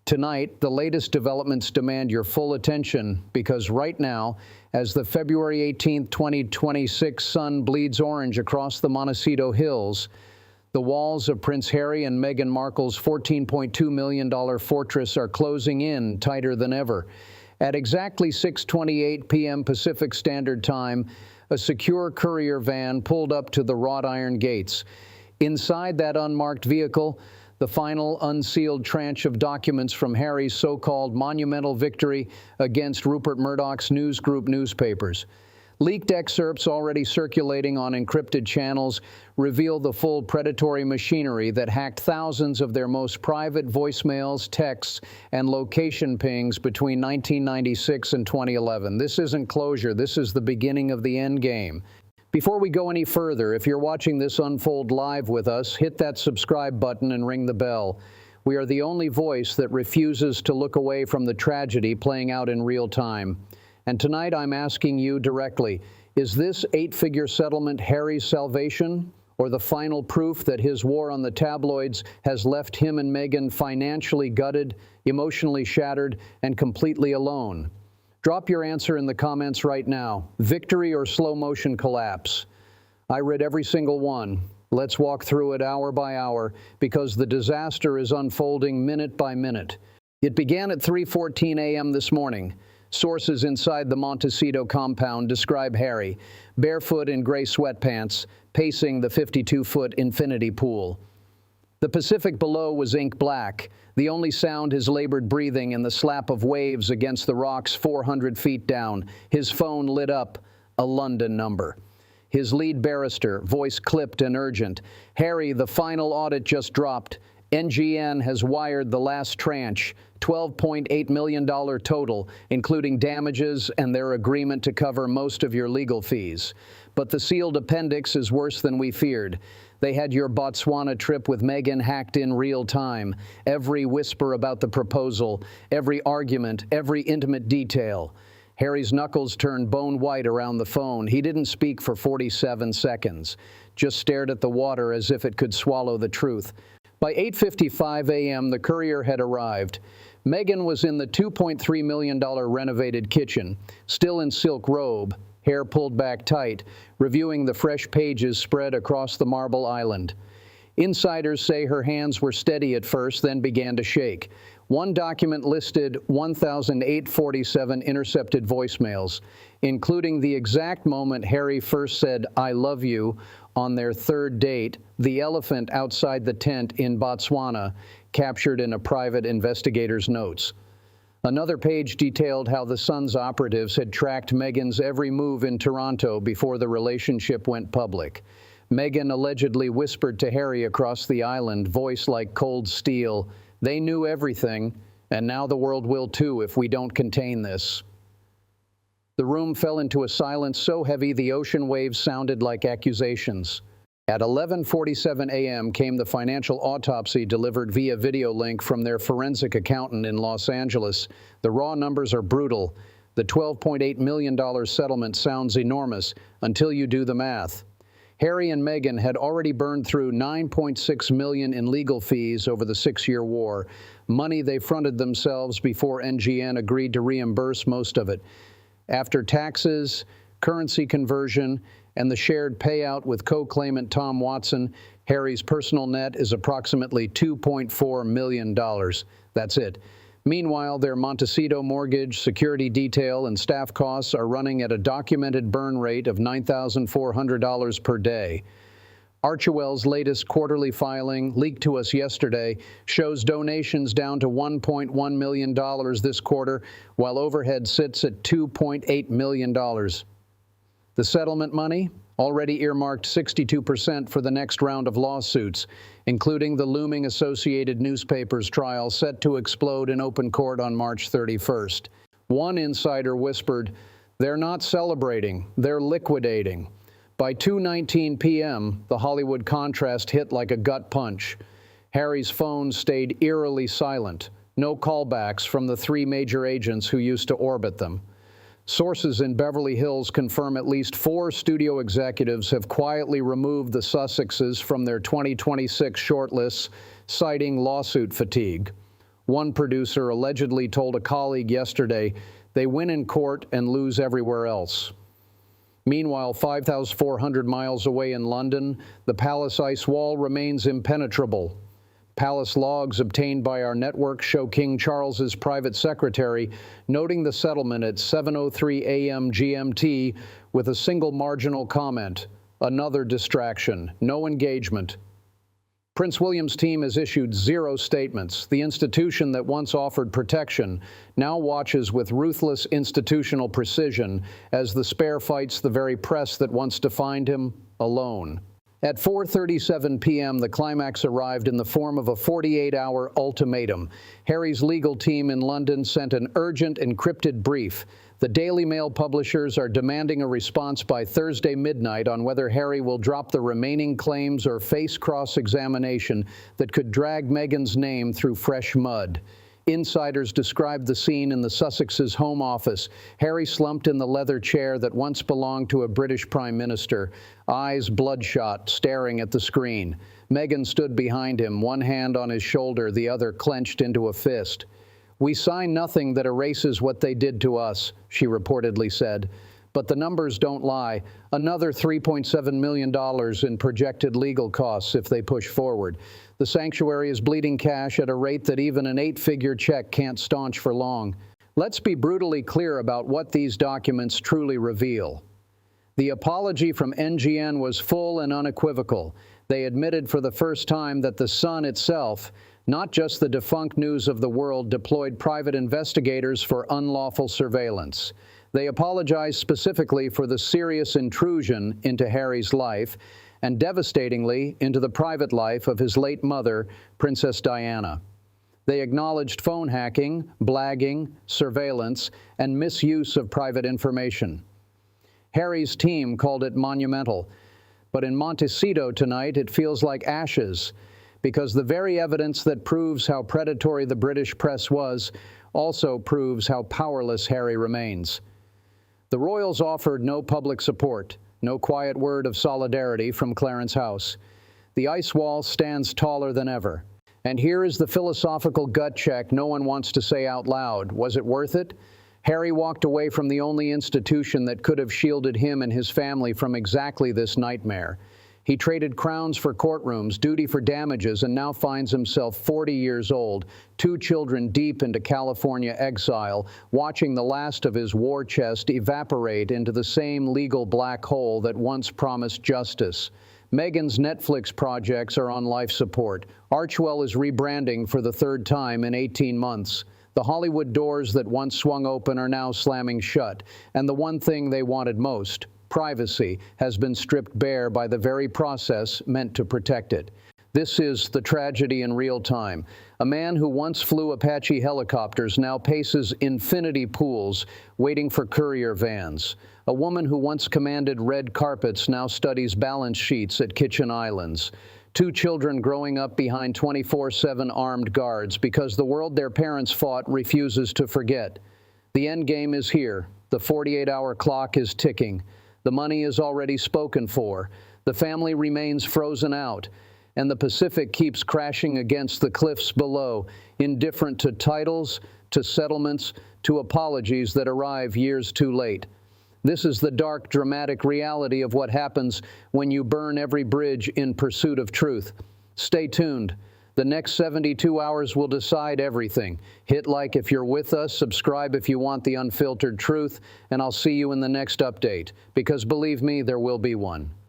Tonight, the latest developments demand your full attention because right now, as the February 18, 2026 sun bleeds orange across the Montecito Hills, the walls of Prince Harry and Meghan Markle's $14.2 million fortress are closing in tighter than ever. At exactly 6:28 p.m. Pacific Standard Time, a secure courier van pulled up to the wrought iron gates. Inside that unmarked vehicle, the final unsealed tranche of documents from Harry's so-called monumental victory against Rupert Murdoch's news group newspapers. Leaked excerpts already circulating on encrypted channels reveal the full predatory machinery that hacked thousands of their most private voicemails, texts, and location pings between 1996 and 2011. This isn't closure. This is the beginning of the end game. Before we go any further, if you're watching this unfold live with us, hit that subscribe button and ring the bell. We are the only voice that refuses to look away from the tragedy playing out in real time. And tonight I'm asking you directly, is this eight-figure settlement Harry's salvation, or the final proof that his war on the tabloids has left him and Meghan financially gutted, emotionally shattered, and completely alone? Drop your answer in the comments right now. Victory or slow motion collapse? I read every single one. Let's walk through it hour by hour because the disaster is unfolding minute by minute. It began at 3:14 a.m. this morning. Sources inside the Montecito compound describe Harry, barefoot in gray sweatpants, pacing the 52-foot infinity pool. The Pacific below was ink black, the only sound his labored breathing and the slap of waves against the rocks 400 feet down. His phone lit up, a London number. His lead barrister, voice clipped and urgent. Harry, the final audit just dropped. NGN has wired the last tranche, $12.8 million total, including damages and their agreement to cover most of your legal fees. But the sealed appendix is worse than we feared. They had your Botswana trip with Meghan hacked in real time. Every whisper about the proposal, every argument, every intimate detail. Harry's knuckles turned bone white around the phone. He didn't speak for 47 seconds, just stared at the water as if it could swallow the truth. By 8:55 a.m., the courier had arrived. Meghan was in the $2.3 million renovated kitchen, still in silk robe, hair pulled back tight, reviewing the fresh pages spread across the marble island. Insiders say her hands were steady at first, then began to shake. One document listed 1,847 intercepted voicemails, including the exact moment Harry first said, "I love you," on their third date, the elephant outside the tent in Botswana, captured in a private investigator's notes. Another page detailed how the Sun's operatives had tracked Meghan's every move in Toronto before the relationship went public. Meghan allegedly whispered to Harry across the island, voice like cold steel, "They knew everything, and now the world will too if we don't contain this." The room fell into a silence so heavy the ocean waves sounded like accusations. At 11:47 a.m. came the financial autopsy delivered via video link from their forensic accountant in Los Angeles. The raw numbers are brutal. The $12.8 million settlement sounds enormous until you do the math. Harry and Meghan had already burned through $9.6 million in legal fees over the 6-year war, money they fronted themselves before NGN agreed to reimburse most of it. After taxes, currency conversion, and the shared payout with co-claimant Tom Watson, Harry's personal net is approximately $2.4 million. That's it. Meanwhile, their Montecito mortgage, security detail, and staff costs are running at a documented burn rate of $9,400 per day. Archewell's latest quarterly filing, leaked to us yesterday, shows donations down to $1.1 million this quarter, while overhead sits at $2.8 million. The settlement money already earmarked 62% for the next round of lawsuits, including the looming Associated Newspapers trial set to explode in open court on March 31st. One insider whispered, "They're not celebrating, they're liquidating." By 2:19 p.m., the Hollywood contrast hit like a gut punch. Harry's phone stayed eerily silent, no callbacks from the 3 major agents who used to orbit them. Sources in Beverly Hills confirm at least 4 studio executives have quietly removed the Sussexes from their 2026 shortlists, citing lawsuit fatigue. One producer allegedly told a colleague yesterday, "They win in court and lose everywhere else." Meanwhile, 5,400 miles away in London, the palace ice wall remains impenetrable. Palace logs obtained by our network show King Charles's private secretary noting the settlement at 7:03 a.m. GMT with a single marginal comment: "Another distraction, no engagement." Prince William's team has issued 0 statements. The institution that once offered protection now watches with ruthless institutional precision as the spare fights the very press that once defined him alone. At 4:37 p.m., the climax arrived in the form of a 48-hour ultimatum. Harry's legal team in London sent an urgent encrypted brief. The Daily Mail publishers are demanding a response by Thursday midnight on whether Harry will drop the remaining claims or face cross-examination that could drag Meghan's name through fresh mud. Insiders described the scene in the Sussex's Home Office. Harry slumped in the leather chair that once belonged to a British Prime Minister, eyes bloodshot, staring at the screen. Meghan stood behind him, one hand on his shoulder, the other clenched into a fist. "We sign nothing that erases what they did to us," she reportedly said. But the numbers don't lie. Another $3.7 million in projected legal costs if they push forward. The sanctuary is bleeding cash at a rate that even an 8-figure check can't staunch for long. Let's be brutally clear about what these documents truly reveal. The apology from NGN was full and unequivocal. They admitted for the first time that the Sun itself, not just the defunct News of the World, deployed private investigators for unlawful surveillance. They apologized specifically for the serious intrusion into Harry's life and devastatingly into the private life of his late mother, Princess Diana. They acknowledged phone hacking, blagging, surveillance, and misuse of private information. Harry's team called it monumental, but in Montecito tonight it feels like ashes, because the very evidence that proves how predatory the British press was also proves how powerless Harry remains. The royals offered no public support, no quiet word of solidarity from Clarence House. The ice wall stands taller than ever. And here is the philosophical gut check no one wants to say out loud. Was it worth it? Harry walked away from the only institution that could have shielded him and his family from exactly this nightmare. He traded crowns for courtrooms, duty for damages, and now finds himself 40 years old, 2 children deep into California exile, watching the last of his war chest evaporate into the same legal black hole that once promised justice. Meghan's Netflix projects are on life support. Archewell is rebranding for the 3rd time in 18 months. The Hollywood doors that once swung open are now slamming shut, and the one thing they wanted most, privacy, has been stripped bare by the very process meant to protect it. This is the tragedy in real time. A man who once flew Apache helicopters now paces infinity pools waiting for courier vans. A woman who once commanded red carpets now studies balance sheets at kitchen islands. 2 children growing up behind 24/7 armed guards because the world their parents fought refuses to forget. The end game is here. The 48-hour clock is ticking. The money is already spoken for. The family remains frozen out, and the Pacific keeps crashing against the cliffs below, indifferent to titles, to settlements, to apologies that arrive years too late. This is the dark, dramatic reality of what happens when you burn every bridge in pursuit of truth. Stay tuned. The next 72 hours will decide everything. Hit like if you're with us, subscribe if you want the unfiltered truth, and I'll see you in the next update, because believe me, there will be one.